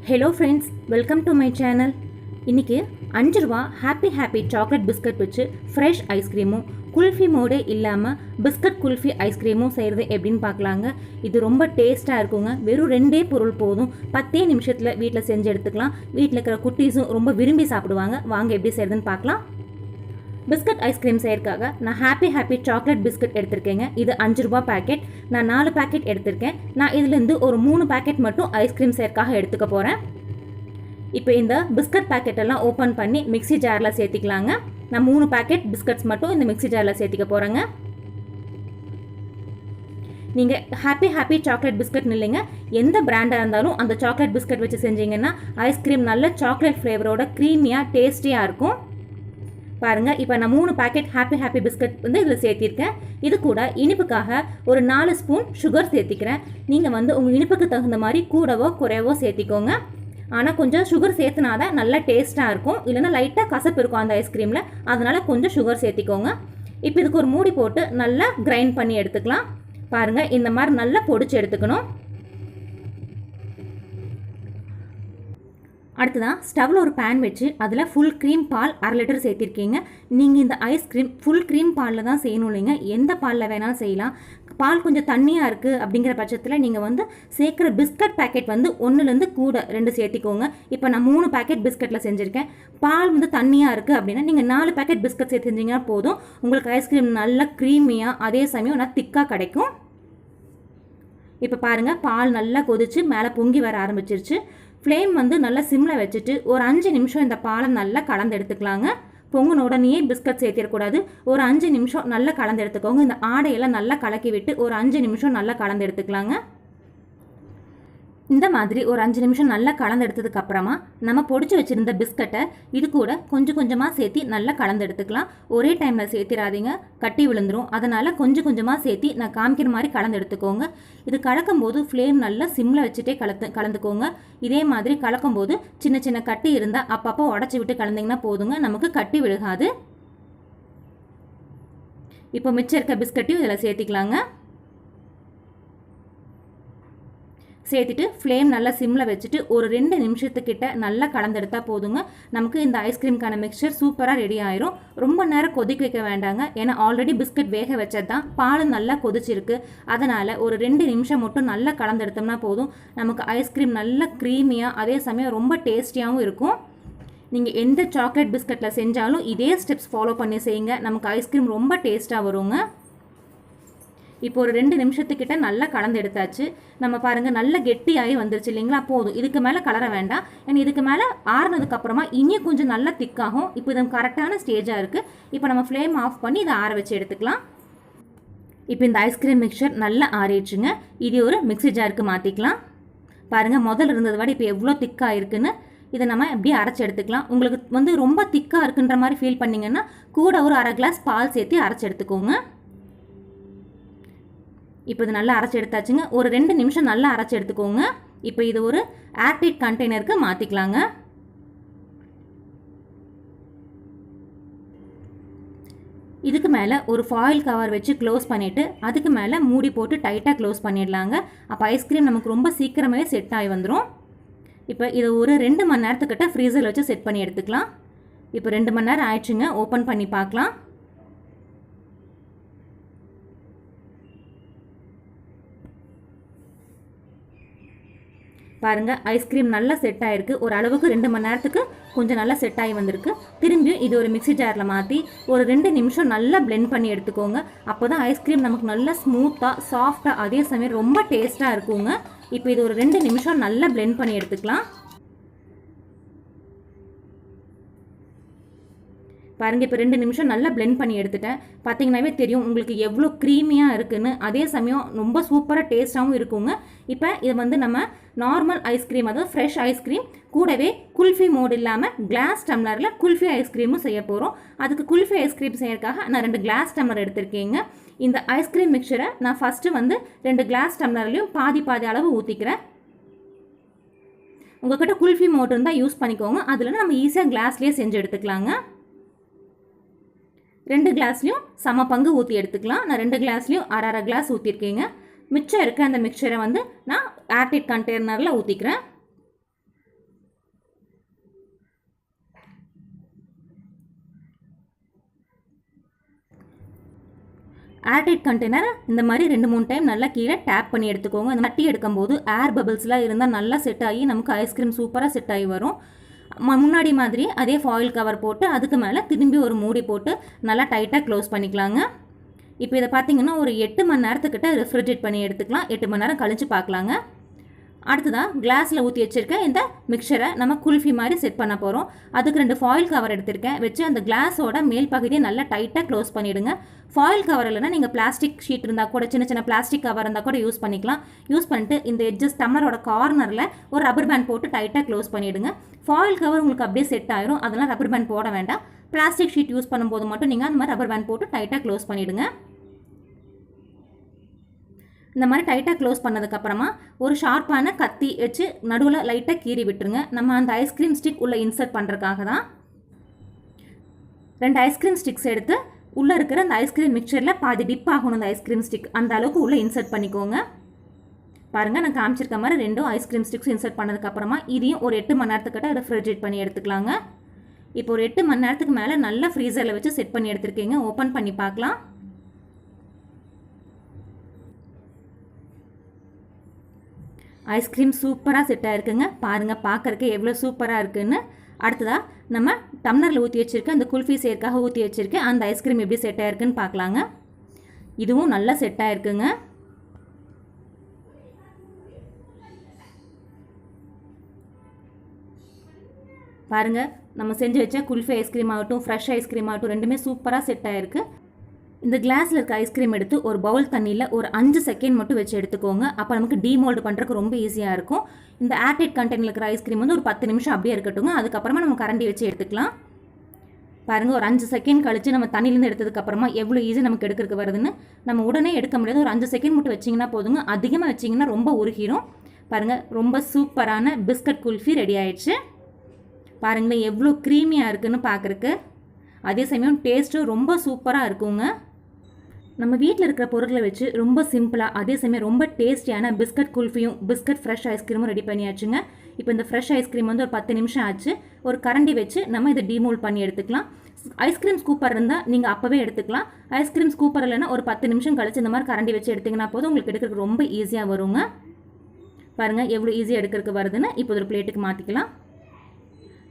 Hello friends, welcome to my channel. இன்றைக்கி 5 ரூபா happy chocolate biscuit வச்சு ஃப்ரெஷ் ஐஸ்கிரீமும் குல்ஃபி மோடே இல்லாமல் பிஸ்கட் குல்ஃபி ஐஸ்கிரீமும் செய்கிறது எப்படின்னு பார்க்கலாங்க. இது ரொம்ப டேஸ்ட்டாக இருக்குங்க. வெறும் 2 பொருள் போதும். 10 நிமிஷத்தில் வீட்டில் செஞ்சு எடுத்துக்கலாம். வீட்டில் இருக்கிற குட்டீஸும் ரொம்ப விரும்பி சாப்பிடுவாங்க. வாங்க எப்படி செய்கிறதுன்னு பார்க்கலாம். பிஸ்கட் ஐஸ்கிரீம் செய்யறதுக்காக நான் ஹாப்பி சாக்லேட் பிஸ்கட் எடுத்திருக்கேங்க. இது 5 ரூபா பேக்கெட். நான் 4 பேக்கெட் எடுத்திருக்கேன். நான் இதுலேருந்து ஒரு 3 பேக்கெட் மட்டும் ஐஸ்கிரீம் செய்யறதுக்காக எடுத்துக்க போகிறேன். இப்போ இந்த பிஸ்கட் பேக்கெட்டெல்லாம் ஓப்பன் பண்ணி மிக்ஸி ஜாரில் சேர்த்திக்கலாங்க. நான் 3 பேக்கெட் பிஸ்கட்ஸ் மட்டும் இந்த மிக்ஸி ஜாரில் சேர்த்திக்க போகிறேங்க. நீங்கள் ஹாப்பி சாக்லேட் பிஸ்கட் இல்லைங்க, எந்த பிராண்டாக இருந்தாலும் அந்த சாக்லேட் பிஸ்கட் வச்சு செஞ்சீங்கன்னா ஐஸ்கிரீம் நல்ல சாக்லேட் ஃப்ளேவரோட க்ரீமியாக டேஸ்டியாக இருக்கும். பாருங்கள், இப்போ நான் 3 பேக்கெட் ஹாப்பி பிஸ்கட் வந்து இதில் சேர்த்திருக்கேன். இது கூட இனிப்புக்காக ஒரு 4 ஸ்பூன் சுகர் சேர்த்திக்கிறேன். நீங்கள் வந்து உங்கள் இனிப்புக்கு தகுந்த மாதிரி கூடவோ குறைவோ சேர்த்திக்கோங்க. ஆனால் கொஞ்சம் சுகர் சேர்த்துனாதான் நல்லா டேஸ்ட்டாக இருக்கும். இல்லைன்னா லைட்டாக கசப்பு இருக்கும் அந்த ஐஸ்கிரீமில். அதனால் கொஞ்சம் சுகர் சேர்த்திக்கோங்க. இப்போ இதுக்கு ஒரு மூடி போட்டு நல்லா கிரைண்ட் பண்ணி எடுத்துக்கலாம். பாருங்கள், இந்த மாதிரி நல்லா பொடிச்சு எடுத்துக்கணும். அடுத்ததான் ஸ்டவ்வில் ஒரு பேன் வச்சு அதில் ஃபுல் க்ரீம் பால் 1/2 லிட்டர் சேர்த்திருக்கீங்க. நீங்கள் இந்த ஐஸ்கிரீம் ஃபுல் க்ரீம் பாலில் தான் செய்யணும் இல்லைங்க, எந்த பாலில் வேணாலும் செய்யலாம். பால் கொஞ்சம் தண்ணியாக இருக்குது அப்படிங்கிற பட்சத்தில் நீங்கள் வந்து சேர்க்குற பிஸ்கட் பேக்கெட் வந்து 1லேருந்து கூட 2 சேர்த்திக்கோங்க. இப்போ நான் 3 பேக்கெட் பிஸ்கட்டில் செஞ்சுருக்கேன். பால் வந்து தண்ணியாக இருக்குது அப்படின்னா நீங்கள் 4 பேக்கெட் பிஸ்கட் சேர்த்து செஞ்சிங்கன்னா போதும். உங்களுக்கு ஐஸ்கிரீம் நல்லா க்ரீமியாக அதே சமயம் நல்லா திக்காக கிடைக்கும். இப்போ பாருங்கள், பால் நல்லா கொதிச்சு மேலே பொங்கி வர ஆரம்பிச்சிருச்சு. ஃப்ளேம் வந்து நல்லா சிம்மில் வச்சுட்டு ஒரு 5 நிமிஷம் இந்த பாலை நல்லா கலந்து எடுத்துக்கலாங்க. பொங்குன உடனே பிஸ்கட் சேர்த்திடக்கூடாது. ஒரு 5 நிமிஷம் நல்லா கலந்து எடுத்துக்கோங்க. இந்த ஆடையெல்லாம் நல்லா கலக்கி விட்டு ஒரு 5 நிமிஷம் நல்லா கலந்து எடுத்துக்கலாங்க. இந்த மாதிரி ஒரு 5 நிமிஷம் நல்லா கலந்து எடுத்ததுக்கு அப்புறமா நம்ம பொடிச்சு வச்சுருந்த பிஸ்கட்டை இது கூட கொஞ்சம் கொஞ்சமாக சேர்த்தி நல்லா கலந்து எடுத்துக்கலாம். ஒரே டைமில் சேர்த்திடாதீங்க, கட்டி விழுந்துடும். அதனால் கொஞ்சம் கொஞ்சமாக சேர்த்தி நான் காமிக்கிற மாதிரி கலந்து எடுத்துக்கோங்க. இது கலக்கும்போது ஃப்ளேம் நல்லா சிம்மில் வச்சுட்டே கலந்துக்கோங்க. இதே மாதிரி கலக்கும்போது சின்ன சின்ன கட்டி இருந்தால் அப்பப்போ உடச்சி விட்டு கலந்திங்கன்னா போதுங்க, நமக்கு கட்டி விழுகாது. இப்போ மிச்சம் இருக்க பிஸ்கட்டையும் இதில் சேர்த்திக்கலாங்க. சேர்த்துட்டு ஃப்ளேம் நல்லா சிம்மில் வச்சுட்டு ஒரு 2 நிமிஷத்துக்கிட்ட நல்லா கலந்தெடுத்தால் போதுங்க. நமக்கு இந்த ஐஸ்கிரீம்க்கான மிக்சர் சூப்பராக ரெடி ஆயிரும். ரொம்ப நேரம் கொதிக்க வைக்க வேண்டாங்க, ஏன்னா ஆல்ரெடி பிஸ்கட் வேக வச்சது தான். பால் நல்லா கொதிச்சிருக்கு. அதனால் ஒரு 2 நிமிஷம் மட்டும் நல்லா கலந்தெடுத்தோம்னா போதும். நமக்கு ஐஸ்கிரீம் நல்லா க்ரீமியாக அதே சமயம் ரொம்ப டேஸ்டியாகவும் இருக்கும். நீங்கள் எந்த சாக்லேட் பிஸ்கட்டில் செஞ்சாலும் இதே ஸ்டெப்ஸ் ஃபாலோ பண்ணி செய்யுங்க. நமக்கு ஐஸ்கிரீம் ரொம்ப டேஸ்ட்டாக வருங்க. இப்போ ஒரு 2 நிமிஷத்துக்கிட்ட நல்லா கலந்து எடுத்தாச்சு. நம்ம பாருங்கள், நல்லா கெட்டியாகி வந்துருச்சு இல்லைங்களா? போதும், இதுக்கு மேலே கலர வேண்டாம். ஏன்னா இதுக்கு மேலே ஆறுனதுக்கப்புறமா இன்னும் கொஞ்சம் நல்லா திக்காகும். இப்போ இது கரெக்டான ஸ்டேஜாக இருக்குது. இப்போ நம்ம ஃப்ளேம் ஆஃப் பண்ணி இதை ஆற வச்சு எடுத்துக்கலாம். இப்போ இந்த ஐஸ்கிரீம் மிக்சர் நல்லா ஆறிடுச்சுங்க. இது ஒரு மிக்ஸி ஜாருக்கு மாற்றிக்கலாம். பாருங்கள், முதல்ல இருந்ததை விட இப்போ எவ்வளோ திக்காக இருக்குன்னு. இதை நம்ம எப்படியே அரைச்சி எடுத்துக்கலாம். உங்களுக்கு வந்து ரொம்ப திக்காக இருக்குன்ற மாதிரி ஃபீல் பண்ணிங்கன்னா கூட ஒரு 1/2 கிளாஸ் பால் சேர்த்து அரைச்சி எடுத்துக்கோங்க. இப்போ இது நல்லா அரைச்சி எடுத்தாச்சுங்க. ஒரு 2 நிமிஷம் நல்லா அரைச்சி எடுத்துக்கோங்க. இப்போ இது ஒரு ஏர்டைட் கண்டெய்னருக்கு மாற்றிக்கலாங்க. இதுக்கு மேலே ஒரு ஃபாயில் கவர் வச்சு க்ளோஸ் பண்ணிவிட்டு அதுக்கு மேலே மூடி போட்டு டைட்டாக க்ளோஸ் பண்ணிடலாங்க. அப்போ ஐஸ்கிரீம் நமக்கு ரொம்ப சீக்கிரமாகவே செட் ஆகி வந்துடும். இப்போ இதை ஒரு 2 மணி நேரத்துக்கிட்ட ஃப்ரீசரில் வச்சு செட் பண்ணி எடுத்துக்கலாம். இப்போ 2 மணி நேரம் ஆயிடுச்சுங்க. ஓப்பன் பண்ணி பார்க்கலாம். பாருங்கள், ஐஸ்கிரீம் நல்லா செட் ஆகிருக்கு. ஒரு அளவுக்கு 2 மணி நேரத்துக்கு கொஞ்சம் நல்லா செட் ஆகி வந்திருக்கு. திரும்பியும் இது ஒரு மிக்ஸி ஜாரில் மாற்றி ஒரு 2 நிமிஷம் நல்லா பிளெண்ட் பண்ணி எடுத்துக்கோங்க. அப்போ தான் ஐஸ்கிரீம் நமக்கு நல்லா ஸ்மூத்தாக சாஃப்டாக அதே சமயம் ரொம்ப டேஸ்ட்டாக இருக்குங்க. இப்போ இது ஒரு 2 நிமிஷம் நல்லா பிளெண்ட் பண்ணி எடுத்துக்கலாம். பாருங்கள், இப்போ 2 நிமிஷம் நல்லா பிளெண்ட் பண்ணி எடுத்துட்டேன். பார்த்தீங்கன்னாவே தெரியும் உங்களுக்கு எவ்வளோ க்ரீமியாக இருக்குன்னு. அதே சமயம் ரொம்ப சூப்பராக டேஸ்ட்டாகவும் இருக்குங்க. இப்போ இது வந்து நம்ம நார்மல் ஐஸ்கிரீம், அதாவது ஃப்ரெஷ் ஐஸ்கிரீம் கூடவே குல்ஃபி மோடு இல்லாமல் கிளாஸ் டம்ளரில் குல்ஃபி ஐஸ்கிரீமும் செய்ய போகிறோம். அதுக்கு குல்ஃபி ஐஸ்கிரீம் செய்யறதுக்காக நான் 2 கிளாஸ் டம்ளர் எடுத்திருக்கேங்க. இந்த ஐஸ்கிரீம் மிக்சரை நான் ஃபஸ்ட்டு வந்து 2 கிளாஸ் டம்ளர்லையும் பாதி அளவு ஊற்றிக்கிறேன். உங்கள்கிட்ட குல்ஃபி மோடு இருந்தால் யூஸ் பண்ணிக்கோங்க. அதில் நம்ம ஈஸியாக கிளாஸ்லேயே செஞ்சு எடுத்துக்கலாங்க. 2 கிளாஸ்லையும் சம பங்கு ஊற்றி எடுத்துக்கலாம். நான் 2 கிளாஸ்லையும் 1/2 கிளாஸ் ஊற்றிருக்கேங்க. மிச்சம் இருக்க அந்த மிக்சரை வந்து நான் ஏர்டைட் கண்டெய்னரில் ஊற்றிக்கிறேன். ஏர்டைட் கண்டெய்னர் இந்த மாதிரி 2-3 டைம் நல்லா கீழே டேப் பண்ணி எடுத்துக்கோங்க. அந்த தட்டி எடுக்கும்போது ஏர் பபிள்ஸ்லாம் இருந்தால் நல்லா செட் ஆகி நமக்கு ஐஸ்கிரீம் சூப்பராக செட் ஆகி வரும். முன்னாடி மாதிரி அதே ஃபாயில் கவர் போட்டு அதுக்கு மேலே திரும்பி ஒரு மூடி போட்டு நல்லா டைட்டாக க்ளோஸ் பண்ணிக்கலாங்க. இப்போ இதை பார்த்தீங்கன்னா ஒரு 8 மணி நேரத்துக்கிட்ட ரெஃப்ரிஜரேட் பண்ணி எடுத்துக்கலாம். 8 மணி நேரம் கழித்து பார்க்கலாங்க. அடுத்ததாக கிளாஸில் ஊற்றி வச்சுருக்க இந்த மிக்சரை நம்ம குல்ஃபி மாதிரி செட் பண்ண போகிறோம். அதுக்கு 2 ஃபாயில் கவர் எடுத்திருக்கேன். வச்சு அந்த கிளாஸோட மேல் பகுதியை நல்லா டைட்டாக க்ளோஸ் பண்ணிவிடுங்க. ஃபாயில் கவர் இல்லைனா நீங்கள் பிளாஸ்டிக் ஷீட் இருந்தால் கூட சின்ன பிளாஸ்டிக் கவர் இருந்தால் கூட யூஸ் பண்ணிக்கலாம். யூஸ் பண்ணிட்டு இந்த எட்ஜஸ் டம்ளரோட கார்னரில் ஒரு ரப்பர் பேண்ட் போட்டு டைட்டாக க்ளோஸ் பண்ணிவிடுங்க. ஃபாயில் கவர் உங்களுக்கு அப்படியே செட் ஆயிரும். அதெல்லாம் ரப்பர் பேண்ட் போட வேண்டாம். பிளாஸ்டிக் ஷீட் யூஸ் பண்ணும்போது மட்டும் நீங்கள் அந்த மாதிரி ரப்பர் பேண்ட் போட்டு டைட்டாக க்ளோஸ் பண்ணிவிடுங்க. இந்த மாதிரி டைட்டாக க்ளோஸ் பண்ணதுக்கப்புறமா ஒரு ஷார்ப்பான கத்தி வச்சு நடுவில் லைட்டாக கீறி விட்டுருங்க. நம்ம அந்த ஐஸ்கிரீம் ஸ்டிக் உள்ளே இன்சர்ட் பண்ணுறதுக்காக தான். 2 ஐஸ்கிரீம் ஸ்டிக்ஸ் எடுத்து உள்ளே இருக்கிற அந்த ஐஸ்கிரீம் மிக்சரில் பாதி டிப் ஆகணும். அந்த ஐஸ்கிரீம் ஸ்டிக் அந்த அளவுக்கு உள்ளே இன்சர்ட் பண்ணிக்கோங்க. பாருங்கள், நான் காமிச்சிருக்க மாதிரி 2 ஐஸ்கிரீம் ஸ்டிக்ஸ் இன்சர்ட் பண்ணதுக்கப்புறமா இதையும் ஒரு 8 மணி நேரத்துக்கிட்ட ரெஃப்ரிஜரேட் பண்ணி எடுத்துக்கலாங்க. இப்போ ஒரு 8 மணி நேரத்துக்கு மேலே நல்லா ஃப்ரீசரில் வச்சு செட் பண்ணி எடுத்துருக்கீங்க. ஓப்பன் பண்ணி பார்க்கலாம். ஐஸ்கிரீம் சூப்பராக செட் ஆகிருக்குங்க. பாருங்கள், பார்க்குறக்கு எவ்வளோ சூப்பராக இருக்குன்னு. அடுத்ததாக நம்ம டம்ளரில் ஊற்றி வச்சுருக்கேன் அந்த குல்ஃபி சேர்க்காக ஊற்றி வச்சுருக்கேன் அந்த ஐஸ்கிரீம் எப்படி செட் ஆகிருக்குன்னு பார்க்கலாங்க. இதுவும் நல்லா செட் ஆகிருக்குங்க. பாருங்கள், நம்ம செஞ்சு வச்ச குல்ஃபி ஐஸ்கிரீம் ஆகட்டும் ஃப்ரெஷ் ஐஸ்கிரீம் ஆகட்டும் ரெண்டுமே சூப்பராக செட் ஆகிருக்கு. இந்த கிளாஸில் இருக்க ஐஸ்கிரீம் எடுத்து ஒரு பவுல் தண்ணியில் ஒரு 5 செகண்ட் மட்டும் வச்சு எடுத்துக்கோங்க. அப்போ நமக்கு டீமோல்டு பண்ணுறதுக்கு ரொம்ப ஈஸியாக இருக்கும். இந்த ஏர்டைட் கண்டெய்னரில் இருக்கிற ஐஸ்கிரீம் வந்து ஒரு 10 நிமிஷம் அப்படியே இருக்கட்டும். அதுக்கப்புறமா நம்ம கரண்டி வச்சு எடுத்துக்கலாம். பாருங்கள், ஒரு 5 செகண்ட் கழித்து நம்ம தண்ணியிலேருந்து எடுத்ததுக்கப்புறமா எவ்வளோ ஈஸி நமக்கு எடுக்கிறதுக்கு வருதுன்னு. நம்ம உடனே எடுக்க முடியாது. ஒரு 5 செகண்ட் மட்டும் வச்சிங்கன்னா போதுங்க. அதிகமாக வச்சிங்கன்னா ரொம்ப உருகிரும். பாருங்கள், ரொம்ப சூப்பரான பிஸ்கட் குல்ஃபி ரெடி ஆயிடுச்சு. பாருங்களேன் எவ்வளோ க்ரீமியாக இருக்குதுன்னு பார்க்குறக்கு. அதே சமயம் டேஸ்ட்டும் ரொம்ப சூப்பராக இருக்குங்க. நம்ம வீட்டில் இருக்கிற பொருட்களை வச்சு ரொம்ப சிம்பிளாக அதே சமயம் ரொம்ப டேஸ்டியான பிஸ்கட் குல்ஃபியும் பிஸ்கட் ஃப்ரெஷ் ஐஸ்கிரீமும் ரெடி பண்ணியாச்சுங்க. இப்போ இந்த ஃப்ரெஷ் ஐஸ்கிரீம் வந்து ஒரு 10 நிமிஷம் ஆச்சு. ஒரு கரண்டி வச்சு நம்ம இதை டீமோல்ட் பண்ணி எடுத்துக்கலாம். ஐஸ்கிரீம் ஸ்கூப்பர் இருந்தால் நீங்கள் அப்போவே எடுத்துக்கலாம். ஐஸ்கிரீம் ஸ்கூப்பர் இல்லைன்னா ஒரு 10 நிமிஷம் கழிச்சு இந்த மாதிரி கரண்டி வச்சு எடுத்திங்கன்னா போதும் உங்களுக்கு எடுக்கிறதுக்கு ரொம்ப ஈஸியாக வருங்க. பாருங்கள் எவ்வளோ ஈஸியாக எடுக்கிறதுக்கு வருதுன்னு. இப்போ ஒரு பிளேட்டுக்கு மாற்றிக்கலாம்.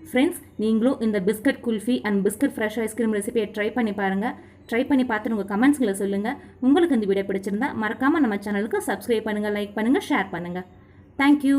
ஃப்ரெண்ட்ஸ், நீங்களும் இந்த biscuit kulfi and biscuit fresh ice cream ரெசிபியை ட்ரை பண்ணி பாருங்கள். ட்ரை பண்ணி பார்த்துட்டு உங்கள் கமெண்ட்ஸ்களை சொல்லுங்கள். உங்களுக்கு இந்த வீடியோ பிடிச்சிருந்தா மறக்காமல் நம்ம சேனலுக்கு சப்ஸ்கிரைப் பண்ணுங்கள், லைக் பண்ணுங்கள், ஷேர் பண்ணுங்கள். தேங்க்யூ.